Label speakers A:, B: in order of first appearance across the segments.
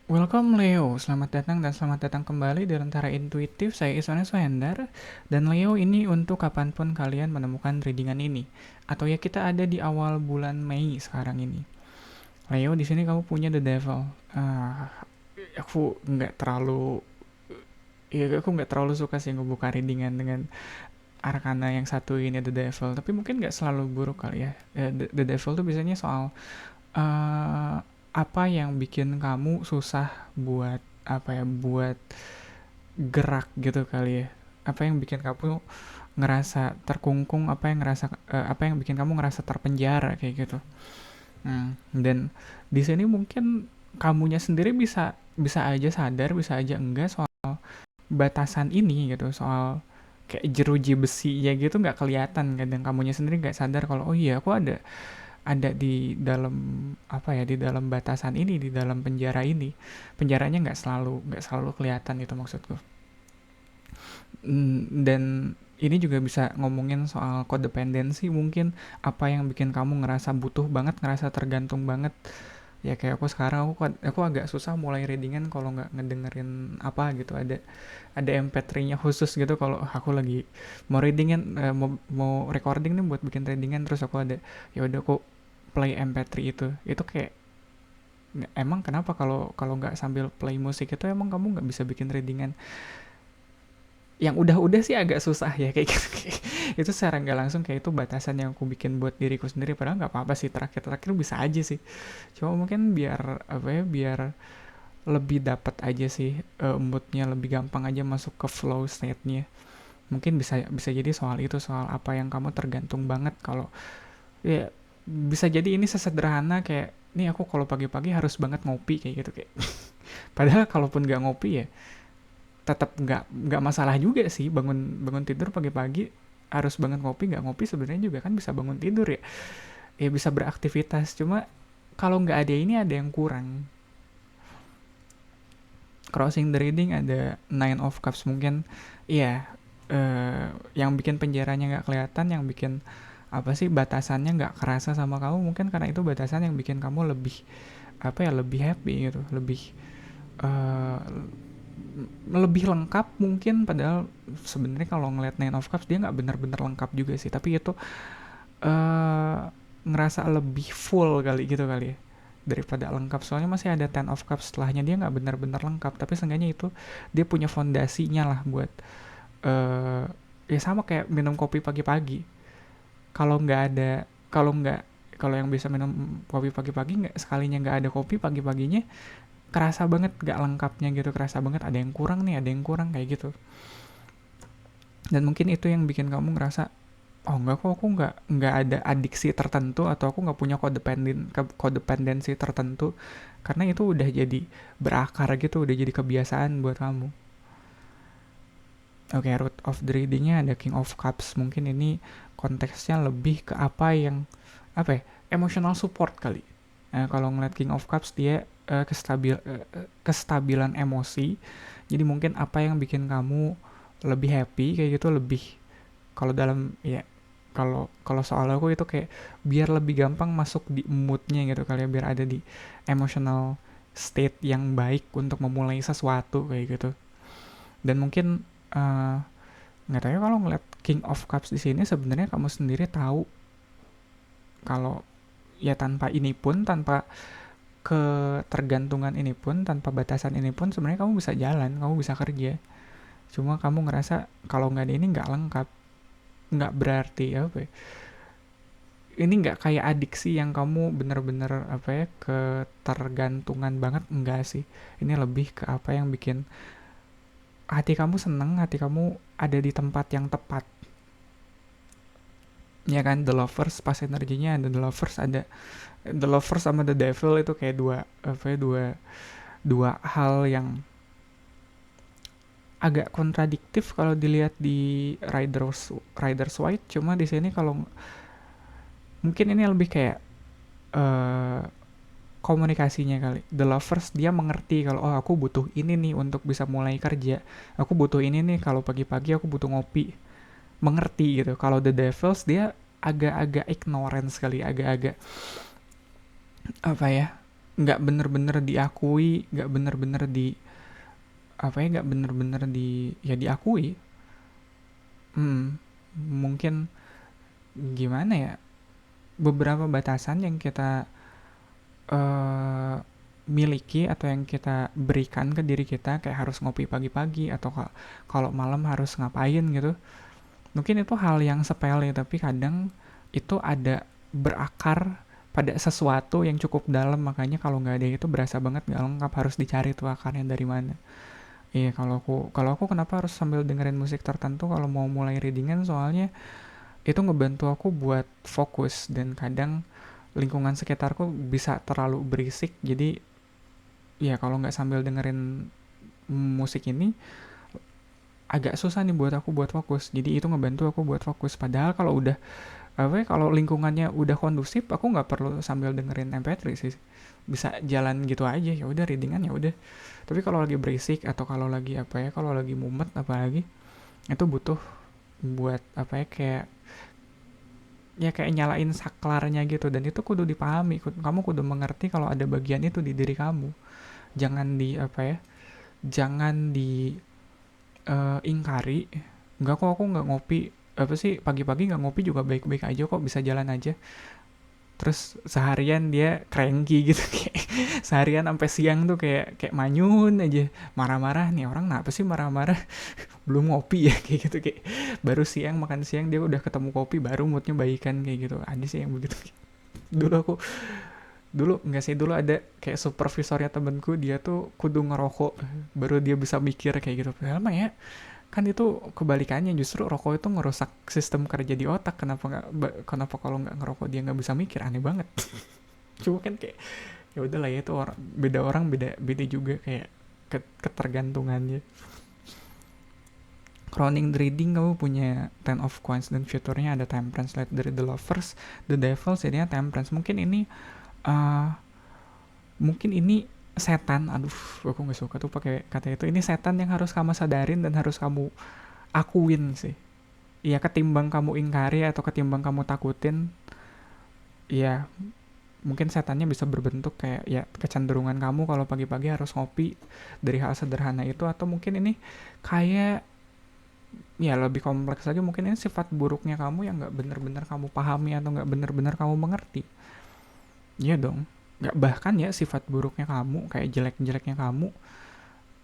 A: Welcome Leo, selamat datang dan selamat datang kembali di Lentera Intuitif. Saya Iswana Sohendar, dan Leo ini untuk kapanpun kalian menemukan readingan ini. Atau ya kita ada di awal bulan Mei sekarang ini. Leo, di sini kamu punya The Devil. Ah, aku nggak terlalu, aku nggak terlalu suka sih ngebuka readingan dengan Arkana yang satu ini The Devil. Tapi mungkin nggak selalu buruk kali ya. The Devil tuh biasanya soal eh apa yang bikin kamu susah buat buat gerak gitu kali ya, apa yang bikin kamu ngerasa terkungkung, apa yang bikin kamu ngerasa terpenjara kayak gitu. Dan di sini mungkin kamunya sendiri bisa bisa aja sadar, bisa aja enggak soal batasan ini gitu, soal kayak jeruji besi ya gitu, nggak kelihatan kadang kamunya sendiri nggak sadar kalau oh iya aku ada di dalam di dalam batasan ini, di dalam penjara ini. Penjaranya nggak selalu kelihatan itu maksudku. Dan ini juga bisa ngomongin soal codependency mungkin, apa yang bikin kamu ngerasa butuh banget, ngerasa tergantung banget. Ya kayak aku sekarang, aku agak susah mulai readingan kalau nggak ngedengerin apa gitu, ada MP3-nya khusus gitu kalau aku lagi mau readingan, mau recording nih buat bikin readingan, terus aku ada, ya udah aku play MP3 itu kayak, emang kenapa kalau kalau nggak sambil play musik itu emang kamu nggak bisa bikin readingan? Yang udah sih agak susah ya kayak gitu. Itu secara nggak langsung kayak itu batasan yang aku bikin buat diriku sendiri, padahal nggak apa-apa sih, terakhir-terakhir bisa aja sih. Cuma mungkin biar biar lebih dapat aja sih, moodnya lebih gampang aja masuk ke flow state-nya. Mungkin bisa bisa jadi soal itu, soal apa yang kamu tergantung banget. Kalau ya bisa jadi ini sesederhana kayak, nih aku kalau pagi-pagi harus banget ngopi kayak gitu kayak. Padahal kalaupun nggak ngopi ya tetap nggak masalah juga sih, bangun bangun tidur pagi-pagi harus banget ngopi, nggak ngopi sebenarnya juga kan bisa bangun tidur ya, ya bisa beraktivitas. Cuma kalau nggak ada ini, ada yang kurang. Crossing the reading ada Nine of Cups mungkin, iya, yang bikin penjaranya nggak kelihatan, yang bikin batasannya nggak kerasa sama kamu, mungkin karena itu batasan yang bikin kamu lebih lebih happy gitu, eh, lebih lengkap mungkin. Padahal sebenarnya kalau ngeliat Nine of Cups dia nggak benar-benar lengkap juga sih, tapi itu eh ngerasa lebih full kali gitu kali ya daripada lengkap. Soalnya masih ada Ten of Cups setelahnya, dia nggak benar-benar lengkap, tapi seenggaknya itu dia punya fondasinya lah buat eh ya sama kayak minum kopi pagi-pagi. Kalau nggak ada, kalau nggak kalau yang bisa minum kopi pagi-pagi, nggak sekalinya nggak ada kopi pagi-paginya, kerasa banget gak lengkapnya gitu, kerasa banget ada yang kurang nih, ada yang kurang kayak gitu. Dan mungkin itu yang bikin kamu ngerasa, oh enggak kok, aku nggak ada adiksi tertentu, atau aku nggak punya kodependensi tertentu, karena itu udah jadi berakar gitu, udah jadi kebiasaan buat kamu. Oke, root of the readingnya ada King of Cups. Mungkin ini konteksnya lebih ke emotional support kali. Kalau ngeliat King of Cups dia kestabilan emosi. Jadi mungkin apa yang bikin kamu lebih happy kayak gitu, lebih, kalau dalam ya, kalau kalau soal aku itu kayak biar lebih gampang masuk di moodnya gitu kali ya, biar ada di emotional state yang baik untuk memulai sesuatu kayak gitu. Dan mungkin eh, nggak tahu ya, kalau ngeliat King of Cups di sini sebenarnya kamu sendiri tahu kalau ya tanpa ini pun, tanpa ketergantungan ini pun, tanpa batasan ini pun, sebenarnya kamu bisa jalan, kamu bisa kerja. Cuma kamu ngerasa kalau nggak ada ini nggak lengkap. Nggak berarti ini nggak kayak adiksi yang kamu bener-bener ketergantungan banget, enggak sih. Ini lebih ke apa yang bikin hati kamu seneng, hati kamu ada di tempat yang tepat. Ya kan, The Lovers pas energinya ada The Lovers, ada The Lovers sama The Devil, itu kayak dua dua hal yang agak kontradiktif kalau dilihat di Riders White. Cuma di sini kalau mungkin ini lebih kayak eh komunikasinya kali. The Lovers dia mengerti kalau oh aku butuh ini nih untuk bisa mulai kerja, aku butuh ini nih kalau pagi-pagi aku butuh ngopi, mengerti gitu. Kalau The Devils dia agak-agak ignorance kali, agak-agak apa ya, nggak bener-bener diakui, nggak bener-bener di apa ya, nggak bener-bener di ya diakui. Mungkin gimana ya, beberapa batasan yang kita eh miliki atau yang kita berikan ke diri kita, kayak harus ngopi pagi-pagi atau kalau malam harus ngapain gitu. Mungkin itu hal yang sepele, tapi kadang itu ada berakar pada sesuatu yang cukup dalam, makanya kalau nggak ada itu berasa banget nggak lengkap, harus dicari tuh akarnya dari mana. Iya, kalau aku kenapa harus sambil dengerin musik tertentu kalau mau mulai readingan, soalnya itu ngebantu aku buat fokus, dan kadang lingkungan sekitarku bisa terlalu berisik, jadi ya kalau nggak sambil dengerin musik ini agak susah nih buat aku buat fokus. Jadi itu ngebantu aku buat fokus. Padahal kalau udah apa ya, kalau lingkungannya udah kondusif, aku nggak perlu sambil dengerin MP3 sih, bisa jalan gitu aja, ya udah readingan ya udah. Tapi kalau lagi berisik atau kalau lagi apa ya, kalau lagi mumet apalagi, itu butuh buat apa ya, kayak nyalain saklarnya gitu, dan itu kudu dipahami. Kamu kudu mengerti kalau ada bagian itu di diri kamu. Jangan di apa ya, jangan di ingkari. Enggak kok, aku nggak ngopi, apa sih, pagi-pagi nggak ngopi juga baik-baik aja kok, bisa jalan aja. Terus seharian dia cranky gitu, kayak seharian sampai siang tuh kayak kayak manyun aja, marah-marah. Nih orang kenapa sih marah-marah, belum ngopi ya, kayak gitu. Kayak baru siang makan siang dia udah ketemu kopi, baru moodnya baikan, kayak gitu. Ada sih yang begitu. dulu aku dulu nggak sih, dulu ada kayak supervisornya temenku, dia tuh kudu ngerokok baru dia bisa mikir kayak gitu. Padahal mah ya, kan itu kebalikannya, justru rokok itu ngerusak sistem kerja di otak. Kenapa kalau nggak ngerokok dia nggak bisa mikir, aneh banget. Cuma kan kayak ya udahlah ya, itu orang beda beda juga, kayak ketergantungannya. Crowning the Reading, kamu punya Ten of Coins dan fiturnya ada Temperance, light dari The Lovers, The Devil, jadinya Temperance. Uh, mungkin ini setan. Aduh, aku nggak suka tuh pakai kata itu. Ini setan yang harus kamu sadarin dan harus kamu akuin sih. Iya, ketimbang kamu ingkari atau ketimbang kamu takutin, ya mungkin setannya bisa berbentuk kayak ya kecenderungan kamu kalau pagi-pagi harus ngopi dari hal sederhana itu, atau mungkin ini kayak ya lebih kompleks lagi, mungkin ini sifat buruknya kamu yang nggak benar-benar kamu pahami atau nggak benar-benar kamu mengerti. Iya dong, nggak, bahkan ya sifat buruknya kamu, kayak jelek-jeleknya kamu,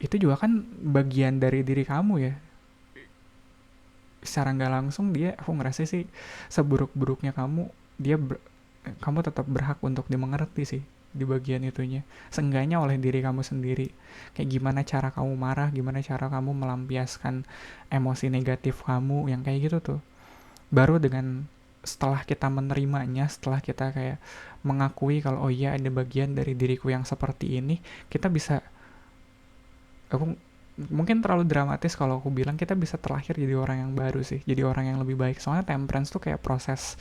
A: itu juga kan bagian dari diri kamu ya. Secara nggak langsung dia, aku ngerasa sih, seburuk-buruknya kamu, dia kamu tetap berhak untuk dimengerti sih di bagian itunya. Seenggaknya oleh diri kamu sendiri. Kayak gimana cara kamu marah, gimana cara kamu melampiaskan emosi negatif kamu yang kayak gitu tuh. Baru dengan setelah kita menerimanya, setelah kita kayak mengakui kalau oh iya ada bagian dari diriku yang seperti ini, kita bisa, aku mungkin terlalu dramatis kalau aku bilang kita bisa terlahir jadi orang yang baru sih, jadi orang yang lebih baik. Soalnya temperance tuh kayak proses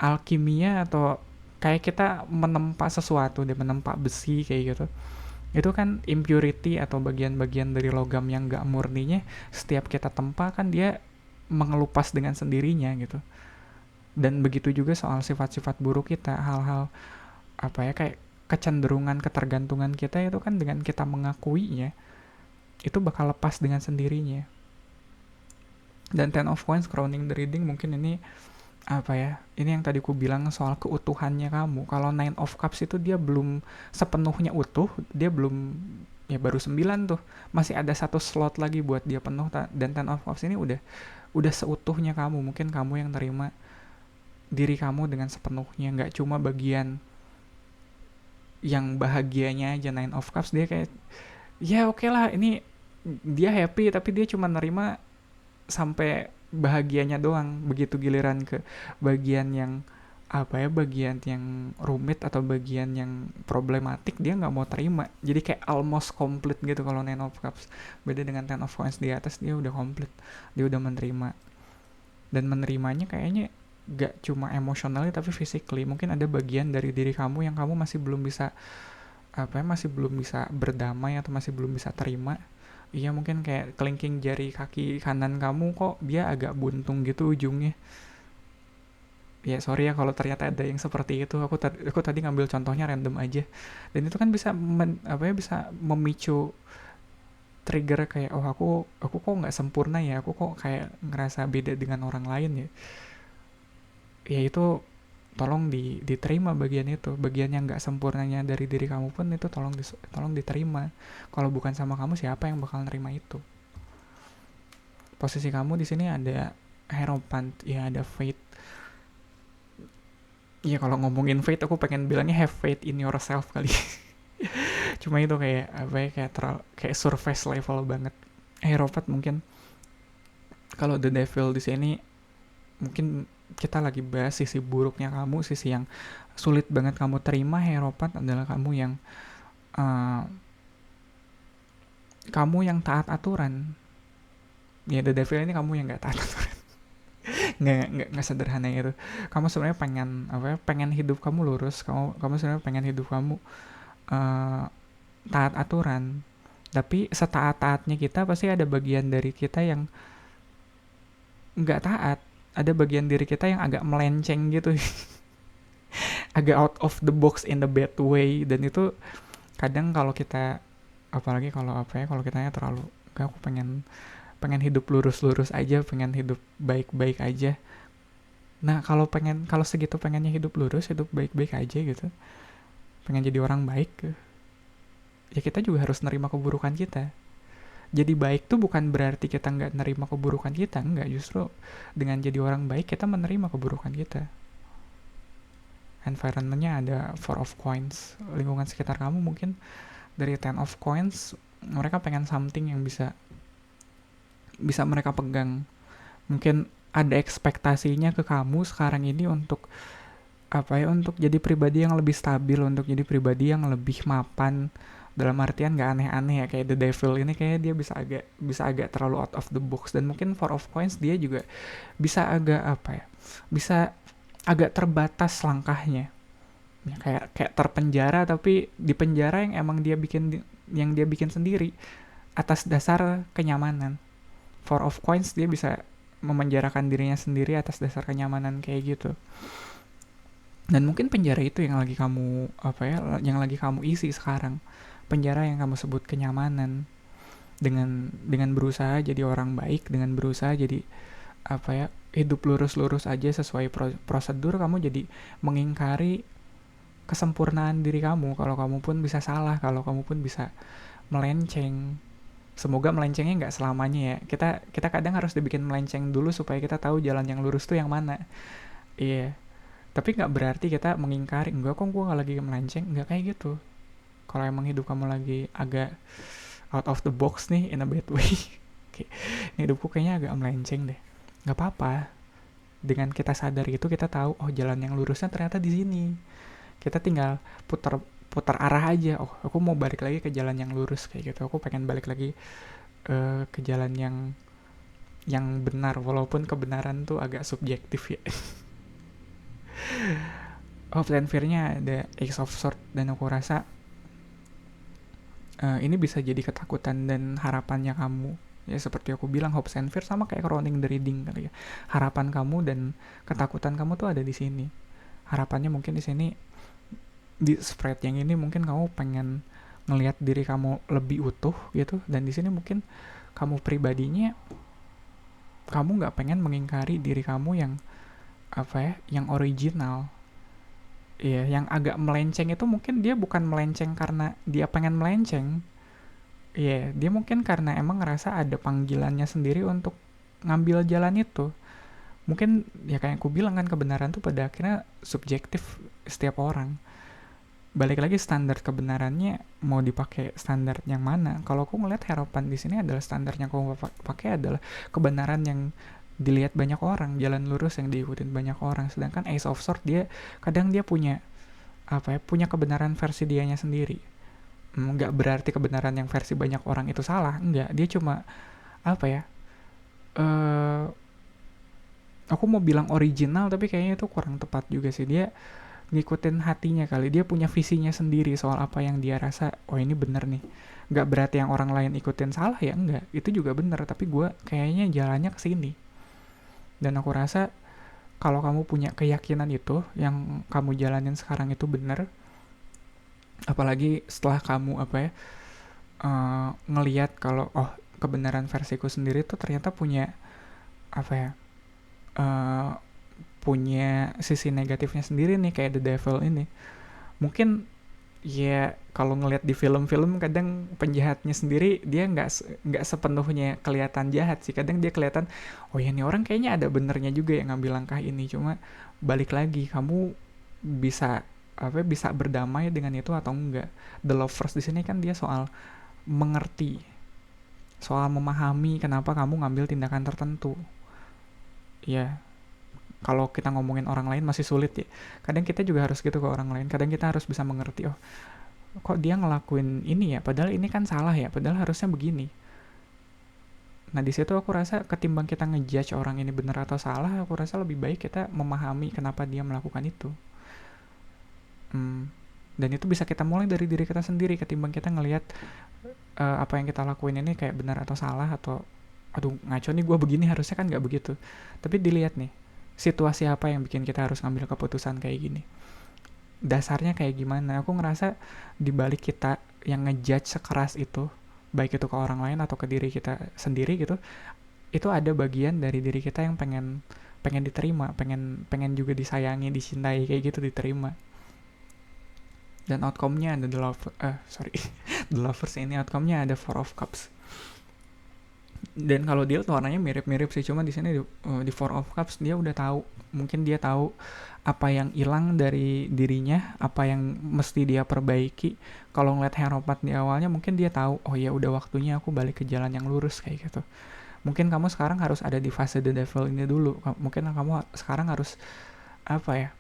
A: alkimia, atau kayak kita menempa sesuatu, dia menempa besi kayak gitu. Itu kan impurity atau bagian-bagian dari logam yang gak murninya, setiap kita tempa kan dia mengelupas dengan sendirinya gitu. Dan begitu juga soal sifat-sifat buruk kita, hal-hal apa ya, kayak kecenderungan ketergantungan kita, itu kan dengan kita mengakuinya itu bakal lepas dengan sendirinya. Dan Ten of Coins crowning the reading, mungkin ini apa ya, ini yang tadi ku bilang soal keutuhannya kamu. Kalau Nine of Cups itu dia belum sepenuhnya utuh, dia belum, ya baru 9 tuh, masih ada satu slot lagi buat dia penuh. Dan Ten of Cups ini udah seutuhnya kamu. Mungkin kamu yang terima diri kamu dengan sepenuhnya, nggak cuma bagian yang bahagianya aja. Nine of Cups dia kayak ya oke lah, ini dia happy tapi dia cuma nerima sampai bahagianya doang. Begitu giliran ke bagian yang apa ya, bagian yang rumit atau bagian yang problematik, dia nggak mau terima. Jadi kayak almost complete gitu kalau Nine of Cups. Beda dengan Ten of Coins, di atas dia udah complete, dia udah menerima. Dan menerimanya kayaknya gak cuma emotionally tapi physically. Mungkin ada bagian dari diri kamu yang kamu masih belum bisa apa ya, masih belum bisa berdamai atau masih belum bisa terima. Iya, mungkin kayak kelingking jari kaki kanan kamu kok dia agak buntung gitu ujungnya. Ya sorry ya kalau ternyata ada yang seperti itu. Aku tadi ngambil contohnya random aja. Dan itu kan bisa bisa memicu trigger kayak, oh aku kok nggak sempurna ya, aku kok kayak ngerasa beda dengan orang lain ya. Ya itu tolong diterima bagian itu, bagian yang nggak sempurnanya dari diri kamu pun itu tolong diterima. Kalau bukan sama kamu, siapa yang bakal nerima itu? Posisi kamu di sini ada hierophant, ya ada fate. Iya, kalau ngomongin fate aku pengen bilangnya have faith in yourself kali. Cuma itu kayak apa ya, kayak surface level banget. Hierophant mungkin, kalau the devil di sini mungkin kita lagi bahas sisi buruknya kamu, sisi yang sulit banget kamu terima. Hierophant adalah uh, kamu yang taat aturan. Ya the devil ini kamu yang nggak taat aturan. nggak sederhana itu. Kamu sebenarnya pengen hidup kamu lurus. Kamu sebenarnya pengen hidup kamu uh, taat aturan. Tapi setaat-taatnya kita pasti ada bagian dari kita yang nggak taat. Ada bagian diri kita yang agak melenceng gitu. Agak out of the box in the bad way. Dan itu kadang kalau kita, apalagi kalau kitanya terlalu, aku pengen hidup lurus-lurus aja, pengen hidup baik-baik aja. Nah, kalau segitu pengennya hidup lurus, hidup baik-baik aja gitu, pengen jadi orang baik, ya kita juga harus nerima keburukan kita. Jadi baik tuh bukan berarti kita nggak nerima keburukan kita, nggak. Justru dengan jadi orang baik kita menerima keburukan kita. Environmentnya ada four of coins, lingkungan sekitar kamu mungkin dari ten of coins, mereka pengen something yang bisa mereka pegang. Mungkin ada ekspektasinya ke kamu sekarang ini untuk untuk jadi pribadi yang lebih stabil, untuk jadi pribadi yang lebih mapan, dalam artian gak aneh-aneh ya. Kayak the devil ini kayak dia bisa agak terlalu out of the box. Dan mungkin four of coins dia juga bisa agak bisa agak terbatas langkahnya ya, kayak terpenjara, tapi di penjara yang dia bikin sendiri atas dasar kenyamanan. Four of coins dia bisa memenjarakan dirinya sendiri atas dasar kenyamanan kayak gitu. Dan mungkin penjara itu yang lagi kamu isi sekarang. Penjara yang kamu sebut kenyamanan. Dengan berusaha jadi orang baik, dengan berusaha jadi hidup lurus-lurus aja sesuai prosedur, kamu jadi mengingkari kesempurnaan diri kamu. Kalau kamu pun bisa salah, kalau kamu pun bisa melenceng. Semoga melencengnya nggak selamanya ya. Kita kadang harus dibikin melenceng dulu supaya kita tahu jalan yang lurus tuh yang mana. Iya. Tapi nggak berarti kita mengingkari, enggak kok gue nggak lagi melenceng, nggak kayak gitu. Kalau emang hidup kamu lagi agak out of the box nih, in a bad way, ini hidupku kayaknya agak melenceng deh, nggak apa-apa. Dengan kita sadar itu, kita tahu oh jalan yang lurusnya ternyata di sini. Kita tinggal putar arah aja. Oh, aku mau balik lagi ke jalan yang lurus kayak gitu. Aku pengen balik lagi ke jalan yang benar, walaupun kebenaran tuh agak subjektif ya. Hope and fear-nya ada Ace of Swords, dan aku rasa ini bisa jadi ketakutan dan harapannya kamu. Ya seperti aku bilang, hopes and fear sama kayak crowning the reading kali ya. Harapan kamu dan ketakutan kamu tuh ada di sini. Harapannya mungkin di sini, di spread yang ini mungkin kamu pengen ngelihat diri kamu lebih utuh gitu, dan di sini mungkin kamu pribadinya, kamu nggak pengen mengingkari diri kamu yang yang original. Iya, yang agak melenceng itu mungkin dia bukan melenceng karena dia pengen melenceng. Iya, dia mungkin karena emang ngerasa ada panggilannya sendiri untuk ngambil jalan itu. Mungkin ya kayak aku bilang kan, kebenaran tuh pada akhirnya subjektif setiap orang. Balik lagi, standar kebenarannya mau dipakai standar yang mana. Kalau aku ngeliat harapan di sini adalah standarnya aku pakai adalah kebenaran yang dilihat banyak orang, jalan lurus yang diikutin banyak orang. Sedangkan Ace of Swords kadang dia punya punya kebenaran versi dianya sendiri. Nggak berarti kebenaran yang versi banyak orang itu salah, nggak. Dia cuma aku mau bilang original tapi kayaknya itu kurang tepat juga sih. Dia ngikutin hatinya kali, dia punya visinya sendiri soal apa yang dia rasa, oh ini bener nih. Nggak berarti yang orang lain ikutin salah ya, enggak, itu juga bener, tapi gue kayaknya jalannya ke sini. Dan aku rasa kalau kamu punya keyakinan itu yang kamu jalanin sekarang itu benar, apalagi setelah kamu ngelihat kalau kebenaran versiku sendiri tuh ternyata punya apa ya eh, punya sisi negatifnya sendiri nih, kayak The Devil ini. Mungkin ya kalau ngelihat di film-film kadang penjahatnya sendiri dia nggak sepenuhnya kelihatan jahat sih, kadang dia kelihatan oh ya nih orang kayaknya ada benernya juga yang ngambil langkah ini. Cuma balik lagi, kamu bisa bisa berdamai dengan itu atau enggak. The Lovers di sini kan dia soal mengerti, soal memahami kenapa kamu ngambil tindakan tertentu. Ya, kalau kita ngomongin orang lain masih sulit ya. Kadang kita juga harus gitu ke orang lain. Kadang kita harus bisa mengerti, oh kok dia ngelakuin ini ya, padahal ini kan salah ya, padahal harusnya begini. Nah di situ aku rasa ketimbang kita ngejudge orang ini benar atau salah, aku rasa lebih baik kita memahami kenapa dia melakukan itu. Dan itu bisa kita mulai dari diri kita sendiri, ketimbang kita ngelihat apa yang kita lakuin ini kayak benar atau salah, atau aduh ngaco nih gue begini, harusnya kan nggak begitu. Tapi dilihat nih, situasi apa yang bikin kita harus ngambil keputusan kayak gini, dasarnya kayak gimana. Aku ngerasa dibalik kita yang ngejudge sekeras itu, baik itu ke orang lain atau ke diri kita sendiri gitu, itu ada bagian dari diri kita yang pengen diterima, pengen juga disayangi, dicintai kayak gitu, diterima. Dan outcome-nya ada The Lovers ini outcome-nya ada Four of Cups. Dan kalau deal warnanya mirip-mirip sih, cuma di sini di Four of Cups dia udah tahu, mungkin dia tahu apa yang hilang dari dirinya, apa yang mesti dia perbaiki. Kalau ngeliat Hierophant di awalnya mungkin dia tahu, oh ya udah waktunya aku balik ke jalan yang lurus kayak gitu. Mungkin kamu sekarang harus ada di fase The Devil ini dulu. Mungkin kamu sekarang harus apa ya?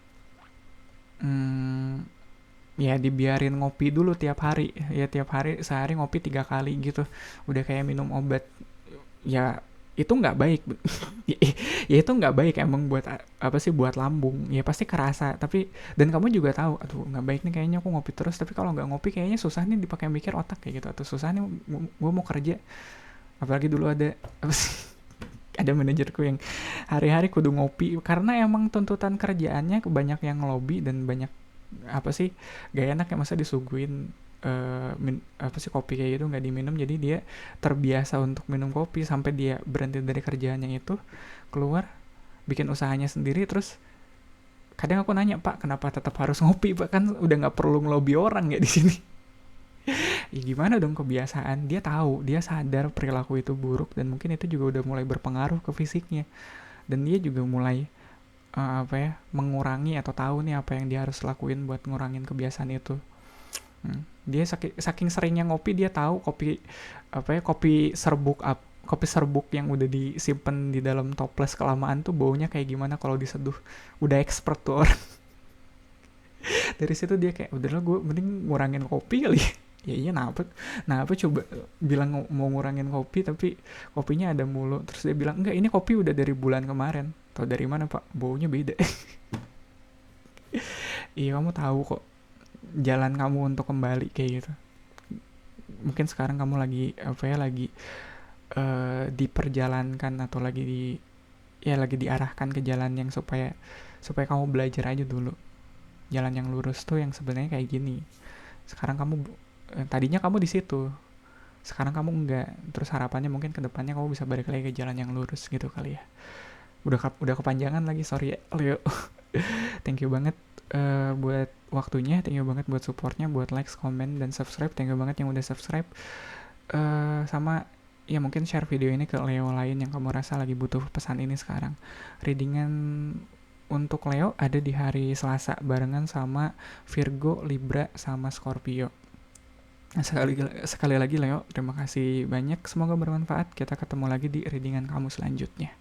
A: Ya dibiarin ngopi dulu tiap hari. Ya tiap hari, sehari ngopi 3 kali gitu. Udah kayak minum obat. Ya itu nggak baik. Ya itu nggak baik emang, buat buat lambung ya pasti kerasa. Tapi dan kamu juga tahu, aduh nggak baik nih kayaknya aku ngopi terus, tapi kalau nggak ngopi kayaknya susah nih dipakai mikir otak kayak gitu, atau susah nih gue mau kerja. Apalagi dulu ada ada manajerku yang hari-hari kudu ngopi karena emang tuntutan kerjaannya banyak yang ngelobi dan banyak gak enak ya, masa disuguhin kopi kayak gitu nggak diminum. Jadi dia terbiasa untuk minum kopi sampai dia berhenti dari kerjaannya itu, keluar bikin usahanya sendiri. Terus kadang aku nanya, Pak kenapa tetap harus ngopi Pak, kan udah nggak perlu ngelobi orang ya di sini. Ya gimana dong, kebiasaan. Dia tahu, dia sadar perilaku itu buruk, dan mungkin itu juga udah mulai berpengaruh ke fisiknya, dan dia juga mulai mengurangi atau tahu nih apa yang dia harus lakuin buat ngurangin kebiasaan itu. Dia saking seringnya ngopi, dia tahu kopi serbuk yang udah disimpan di dalam toples kelamaan tuh baunya kayak gimana kalau diseduh. Udah expert tuh orang. Dari situ dia kayak udahlah gue mending ngurangin kopi kali. Ya iya, apa coba bilang mau ngurangin kopi tapi kopinya ada mulu. Terus dia bilang enggak, ini kopi udah dari bulan kemarin. Tahu dari mana Pak, baunya beda. Iya kamu tahu kok jalan kamu untuk kembali kayak gitu. Mungkin sekarang kamu lagi diperjalankan atau lagi diarahkan ke jalan yang supaya kamu belajar aja dulu jalan yang lurus tuh yang sebenarnya kayak gini. Sekarang tadinya kamu di situ, sekarang kamu enggak. Terus harapannya mungkin kedepannya kamu bisa balik lagi ke jalan yang lurus gitu kali ya. Udah kepanjangan lagi, sorry ya Leo. Thank you banget buat waktunya, thank you banget buat supportnya, buat like, comment, dan subscribe. Thank you banget yang udah subscribe. Sama ya mungkin share video ini ke Leo lain yang kamu rasa lagi butuh pesan ini sekarang. Readingan untuk Leo ada di hari Selasa barengan sama Virgo, Libra, sama Scorpio. Sekali lagi Leo, terima kasih banyak, semoga bermanfaat. Kita ketemu lagi di readingan kamu selanjutnya.